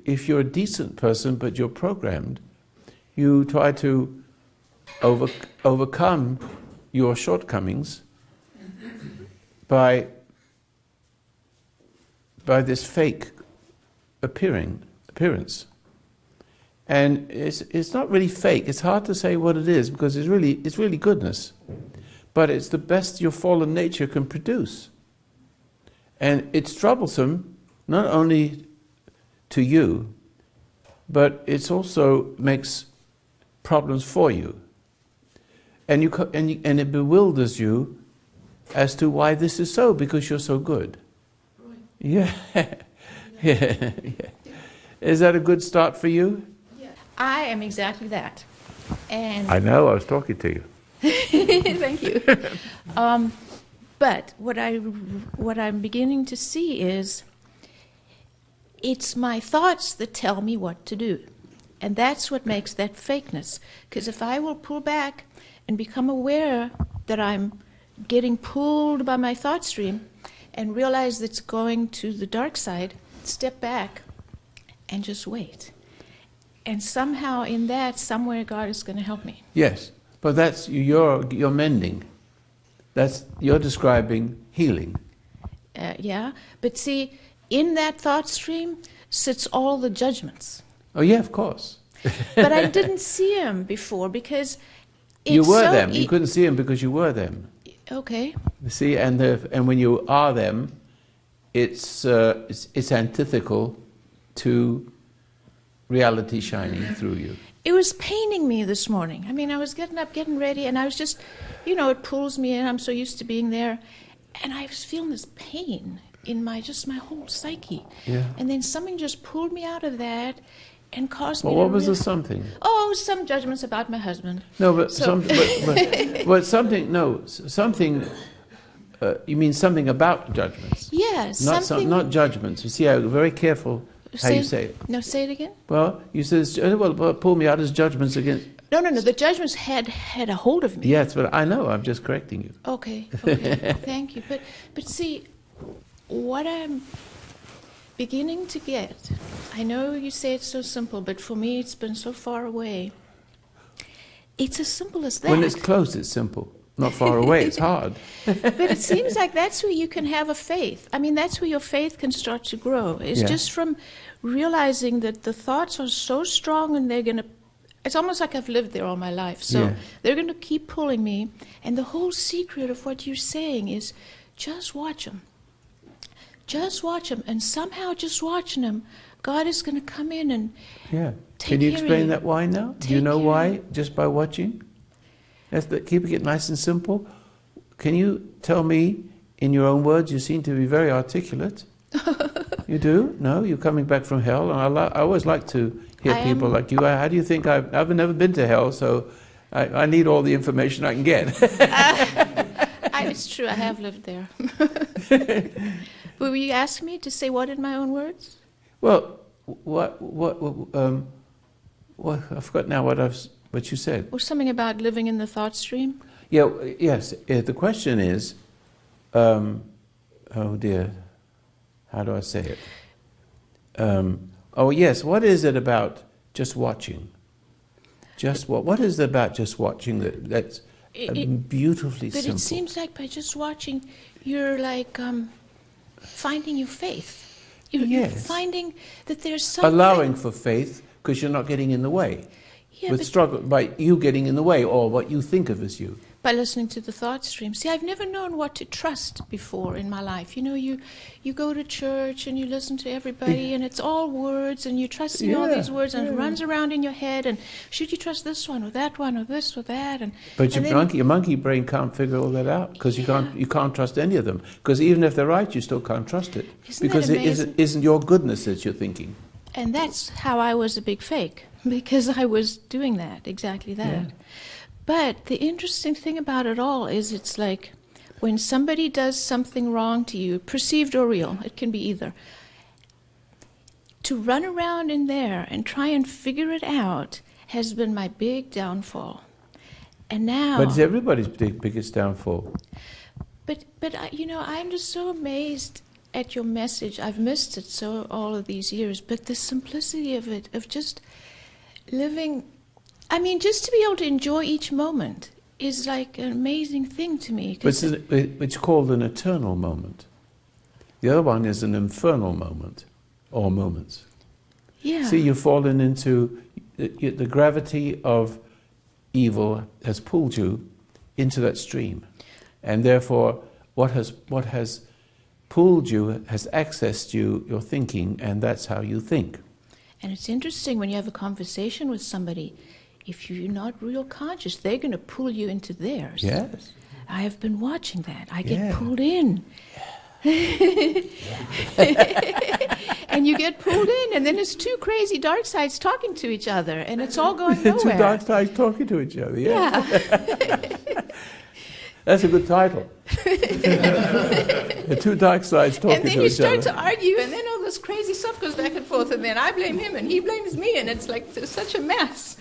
If you're a decent person but you're programmed, you try to overcome your shortcomings by this fake appearance. And it's not really fake. It's hard to say what it is because it's really goodness. But it's the best your fallen nature can produce. And it's troublesome, not only to you, but it also makes problems for you. And it bewilders you as to why this is so, because you're so good. Right. Yeah. Yeah. Is that a good start for you? Yeah. I am exactly that. And I know, I was talking to you. thank you. But what I'm beginning to see is it's my thoughts that tell me what to do. And that's what makes that fakeness. Because if I will pull back and become aware that I'm getting pulled by my thought stream and realize that it's going to the dark side, step back and just wait. And somehow in that, somewhere God is going to help me. Yes, but that's you're mending. You're describing healing. Yeah, but see, in that thought stream sits all the judgments. Oh yeah, of course. But I didn't see them before because it's you were so them. You couldn't see them because you were them. Okay. You see, and when you are them, it's antithetical to reality shining through you. It was paining me this morning. I mean, I was getting up, getting ready, and I was just, it pulls me in. I'm so used to being there. And I was feeling this pain in my whole psyche. Yeah. And then something just pulled me out of that and caused me Well, to... what was the something? Oh, some judgments about my husband. No, but So- something, you mean something about judgments? Yes, Not something... not judgments. You see, I'm very careful how you say it. No, say it again. Well, you said, pull me out as judgments against... No. The judgments had a hold of me. Yes, but I know, I'm just correcting you. Okay. Thank you. But see, what I'm beginning to get, I know you say it's so simple, but for me it's been so far away. It's as simple as that. When it's close, it's simple. Not far away, it's hard. But it seems like that's where you can have a faith. I mean, that's where your faith can start to grow. It's Yeah. just from realizing that the thoughts are so strong and they're going to... It's almost like I've lived there all my life. So Yeah. they're going to keep pulling me. And the whole secret of what you're saying is just watch them. Just watch them. And somehow just watching them, God is going to come in and Yeah. take Can you care of explain you. that why now? Do you Take know care why? of you. Just by watching? Keeping it nice and simple. Can you tell me, in your own words, you seem to be very articulate. You do? No? You're coming back from hell? And I always like to hear I people am- like you. How do you think I've never been to hell, so I need all the information I can get. It's true, I have lived there. Will you ask me to say what in my own words? Well, I forgot now what you said. Or something about living in the thought stream? Yeah, yes. The question is, oh dear, how do I say it? Oh yes, what is it about just watching? What is it about just watching that's beautifully But simple? it seems like by just watching, you're like finding your faith. You're Yes. finding that there's something... Allowing for faith because you're not getting in the way. Yeah, With but struggle by you getting in the way, or what you think of as you. by listening to the thought stream. See, I've never known what to trust before in my life. You go to church and you listen to everybody and it's all words and you're trusting all Yeah, these words and it yeah. runs around in your head and should you trust this one or that one or this or that? But and your monkey brain can't figure all that out because you can't trust any of them. Because even if they're right, you still can't trust it. Isn't that because it amazing? isn't your goodness that you're thinking. And that's how I was a big fake, because I was doing that, exactly that. Yeah. But the interesting thing about it all is it's like when somebody does something wrong to you, perceived or real, it can be either, to run around in there and try and figure it out has been my big downfall. And now... But it's everybody's biggest downfall. But I'm just so amazed at your message. I've missed it so all of these years, but the simplicity of it, of just living, I mean, just to be able to enjoy each moment is like an amazing thing to me. It's called an eternal moment. The other one is an infernal moment, or moments. Yeah. See, you've fallen into, the gravity of evil has pulled you into that stream. And therefore, what has pulled you has accessed your thinking, and that's how you think. And it's interesting when you have a conversation with somebody, if you're not real conscious, they're going to pull you into theirs. Yes. I have been watching that. I Yeah. get pulled in. And you get pulled in, and then it's two crazy dark sides talking to each other, and it's all going nowhere. Two dark sides talking to each other, yeah. Yeah. That's a good title. The two dark sides talking And then to you each other. start to argue, and then all this crazy stuff goes back and forth, and then I blame him, and he blames me, and it's like such a mess.